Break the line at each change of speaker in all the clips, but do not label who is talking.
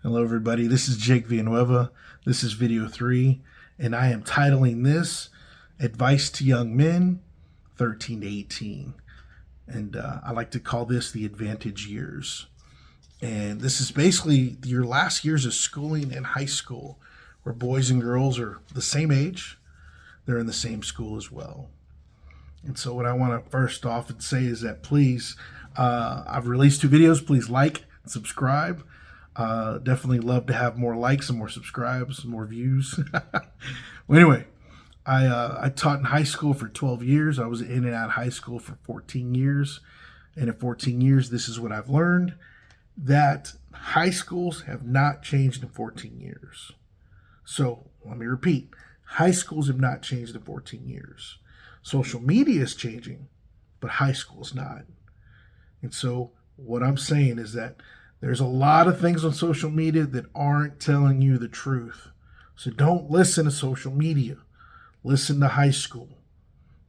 Hello, everybody. This is Jake Villanueva. This is video 3, and I am titling this Advice to Young Men 13 to 18. And I like to call this the advantage years. And this is basically your last years of schooling in high school, where boys and girls are the same age, they're in the same school as well. And so, what I want to first off and say is that please, I've released 2 videos. Please like, subscribe. Definitely love to have more likes and more subscribes, and more views. Well, anyway, I taught in high school for 12 years. I was in and out of high school for 14 years. And in 14 years, this is what I've learned, that high schools have not changed in 14 years. So let me repeat, high schools have not changed in 14 years. Social media is changing, but high school is not. And so what I'm saying is that there's a lot of things on social media that aren't telling you the truth. So don't listen to social media. Listen to high school.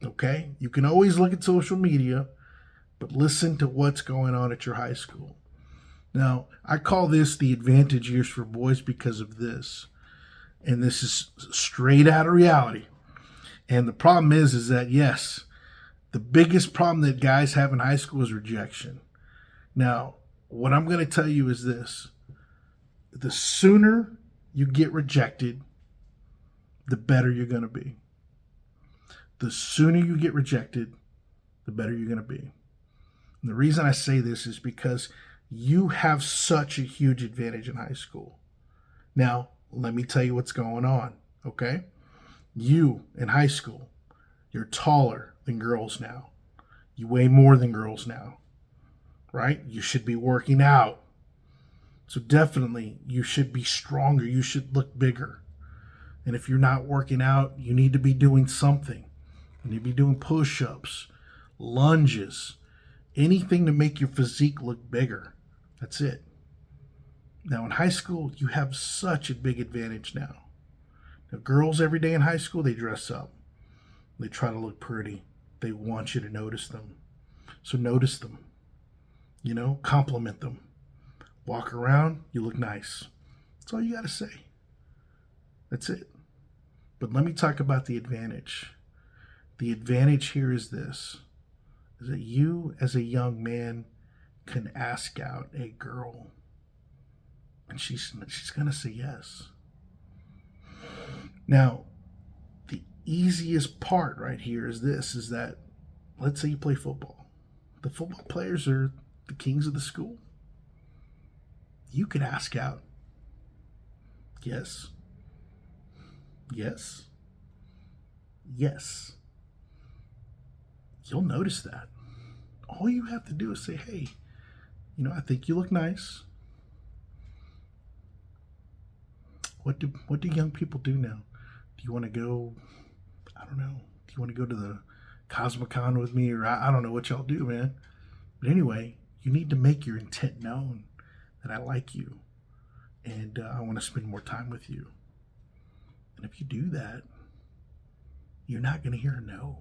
Okay? You can always look at social media, but listen to what's going on at your high school. Now, I call this the advantage years for boys because of this. And this is straight out of reality. And the problem is that, yes, the biggest problem that guys have in high school is rejection. Now, what I'm going to tell you is this. The sooner you get rejected, the better you're going to be. The sooner you get rejected, the better you're going to be. And the reason I say this is because you have such a huge advantage in high school. Now, let me tell you what's going on, okay? You, in high school, you're taller than girls now. You weigh more than girls now, right? You should be working out. So definitely, you should be stronger. You should look bigger. And if you're not working out, you need to be doing something. You need to be doing push-ups, lunges, anything to make your physique look bigger. That's it. Now, in high school, you have such a big advantage now. Now, girls every day in high school, they dress up. They try to look pretty. They want you to notice them. So notice them. You know, compliment them. Walk around, you look nice. That's all you got to say. That's it. But let me talk about the advantage. The advantage here is this, is that you as a young man can ask out a girl and she's going to say yes. Now, the easiest part right here is this, is that let's say you play football. The football players are the kings of the school. You could ask out. Yes. Yes. Yes. You'll notice that. All you have to do is say, hey, I think you look nice. What do young people do now? Do you want to go, I don't know, do you want to go to the Cosmicon with me? Or I don't know what y'all do, man. But anyway, you need to make your intent known that I like you and I want to spend more time with you. And if you do that, you're not going to hear a no.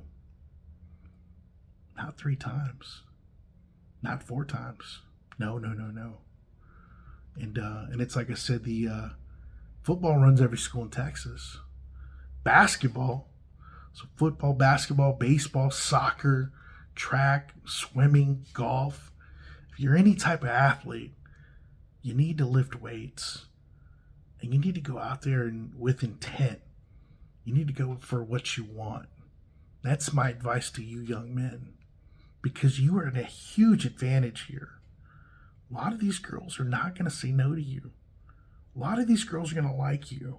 Not 3 times. Not 4 times. No. And it's like I said, the football runs every school in Texas. Basketball, so football, basketball, baseball, soccer, track, swimming, golf. If you're any type of athlete, you need to lift weights. And you need to go out there and with intent. You need to go for what you want. That's my advice to you young men. Because you are at a huge advantage here. A lot of these girls are not going to say no to you. A lot of these girls are going to like you.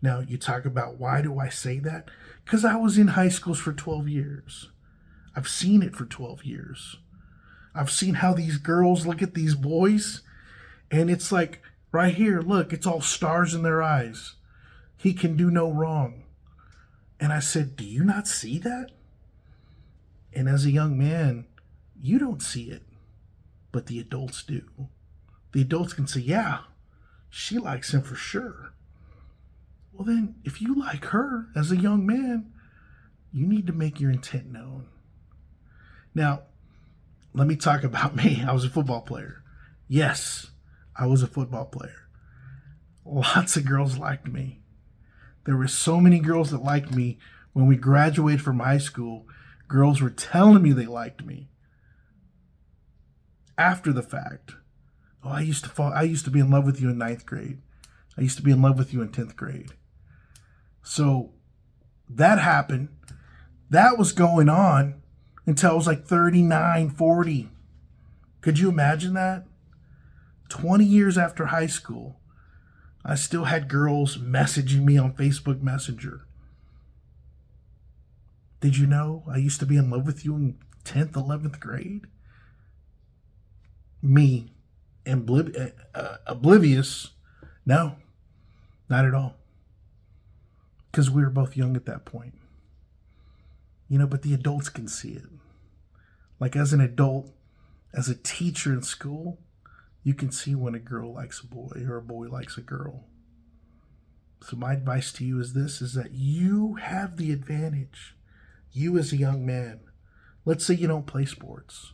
Now, you talk about why do I say that? Because I was in high schools for 12 years. I've seen it for 12 years. I've seen how these girls look at these boys, and it's like, right here, look, it's all stars in their eyes. He can do no wrong. And I said, do you not see that? And as a young man, you don't see it, but the adults do. The adults can say, yeah, she likes him for sure. Well then, if you like her as a young man, you need to make your intent known. Now, let me talk about me. I was a football player. Yes, I was a football player. Lots of girls liked me. There were so many girls that liked me when we graduated from high school. Girls were telling me they liked me after the fact. Oh, I used to be in love with you in ninth grade. I used to be in love with you in 10th grade. So that happened. That was going on until I was like 39, 40. Could you imagine that? 20 years after high school, I still had girls messaging me on Facebook Messenger. Did you know I used to be in love with you in 10th, 11th grade? Me, oblivious? No, not at all. Because we were both young at that point. But the adults can see it. Like as an adult, as a teacher in school, you can see when a girl likes a boy or a boy likes a girl. So my advice to you is this, is that you have the advantage. You as a young man, let's say you don't play sports.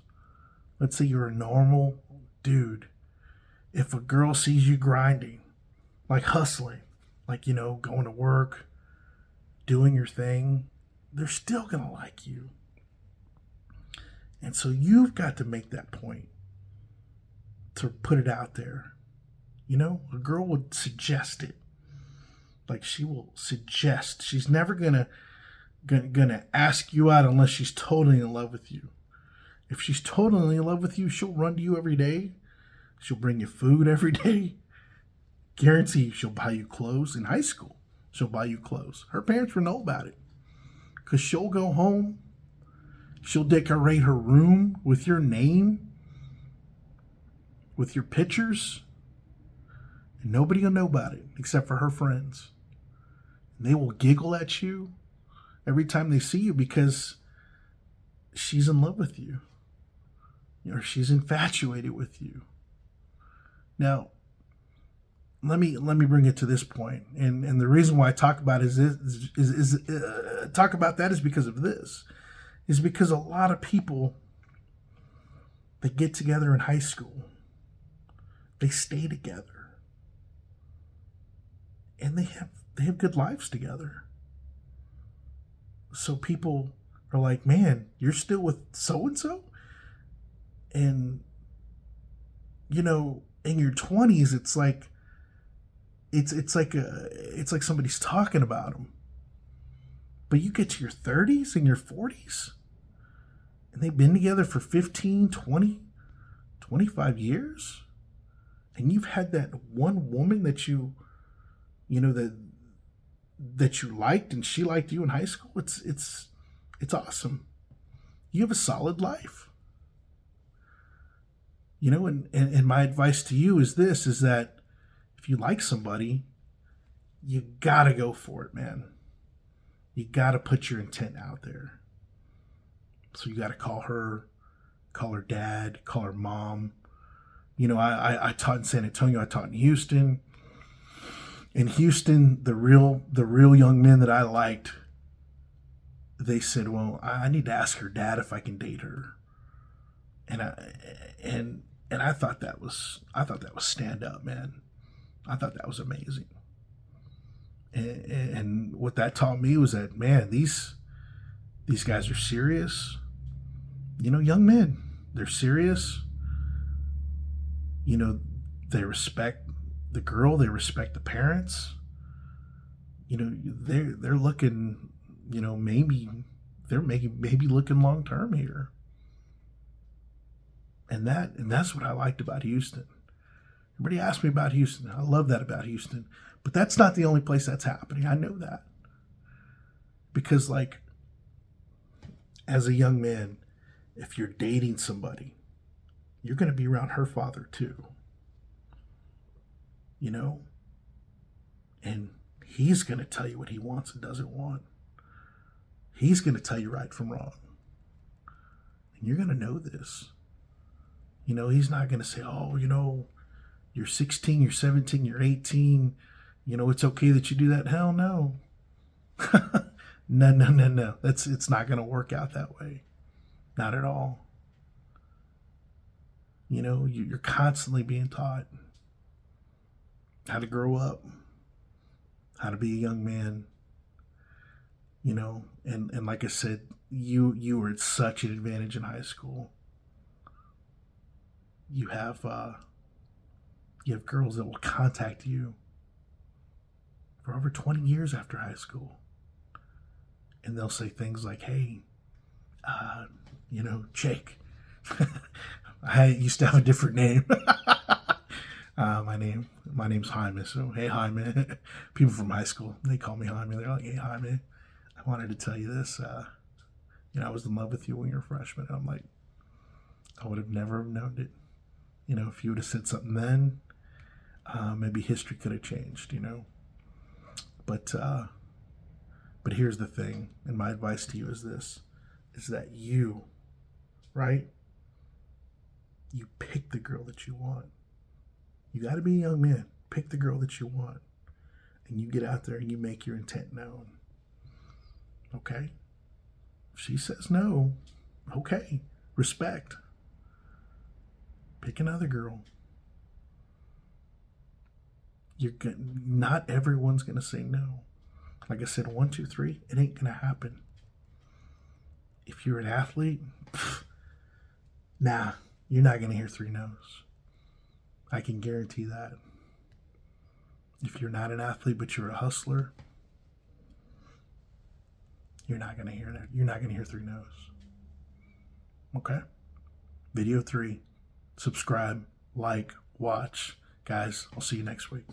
Let's say you're a normal dude. If a girl sees you grinding, like hustling, like, going to work, doing your thing, they're still going to like you. And so you've got to make that point to put it out there. A girl would suggest it. Like she will suggest. She's never gonna ask you out unless she's totally in love with you. If she's totally in love with you, she'll run to you every day. She'll bring you food every day. Guarantee you she'll buy you clothes. In high school, she'll buy you clothes. Her parents will know about it. Because she'll go home. She'll decorate her room with your name, with your pictures. And nobody will know about it except for her friends. And they will giggle at you every time they see you because she's in love with you. Or she's infatuated with you. Now, let me bring it to this point, and the reason why I talk about talk about that is because of this, is because a lot of people, they get together in high school, they stay together, and they have good lives together. So people are like, man, you're still with so and so, and in your 20s, it's like. It's like somebody's talking about them. But you get to your 30s and your 40s, and they've been together for 15, 20, 25 years, and you've had that one woman that you liked and she liked you in high school. It's awesome. You have a solid life. And my advice to you is this, is that if you like somebody, you gotta go for it, man. You gotta put your intent out there. So you gotta call her dad, call her mom. I taught in San Antonio, I taught in Houston. In Houston, the real young men that I liked, they said, well, I need to ask her dad if I can date her. And I thought that was stand up, man. I thought that was amazing. And what that taught me was that, man, these guys are serious. Young men, they're serious. They respect the girl, they respect the parents. They're looking, maybe looking long term here. And that's what I liked about Houston. Everybody asked me about Houston. I love that about Houston. But that's not the only place that's happening. I know that. Because, as a young man, if you're dating somebody, you're going to be around her father too. And he's going to tell you what he wants and doesn't want. He's going to tell you right from wrong. And you're going to know this. He's not going to say, oh, you're 16, you're 17, you're 18. It's okay that you do that. Hell no. No. It's not going to work out that way. Not at all. You're constantly being taught. how to grow up, how to be a young man, you know, and like I said, you were at such an advantage in high school. You have you have girls that will contact you for over 20 years after high school, and they'll say things like, "Hey, you know, Jake, I used to have a different name." My name's Jaime. So hey, Jaime. People from high school, they call me Jaime. They're like, "Hey, Jaime, I wanted to tell you this. You know, I was in love with you when you were a freshman." And I'm like, I would have never known it. You know, if you would have said something then, maybe history could have changed. You know, but here's the thing, and my advice to you is this: is that you, right? You pick the girl that you want. You got to be a young man. Pick the girl that you want, and you get out there and you make your intent known. Okay? If she says no, okay, respect. Pick another girl. Not everyone's gonna say no. Like I said, 1, 2, 3, it ain't gonna happen. If you're an athlete, nah, you're not gonna hear 3 no's. I can guarantee that. If you're not an athlete but you're a hustler, you're not gonna hear that. You're not gonna hear 3 no's. Okay? Video 3. Subscribe, like, watch. Guys, I'll see you next week.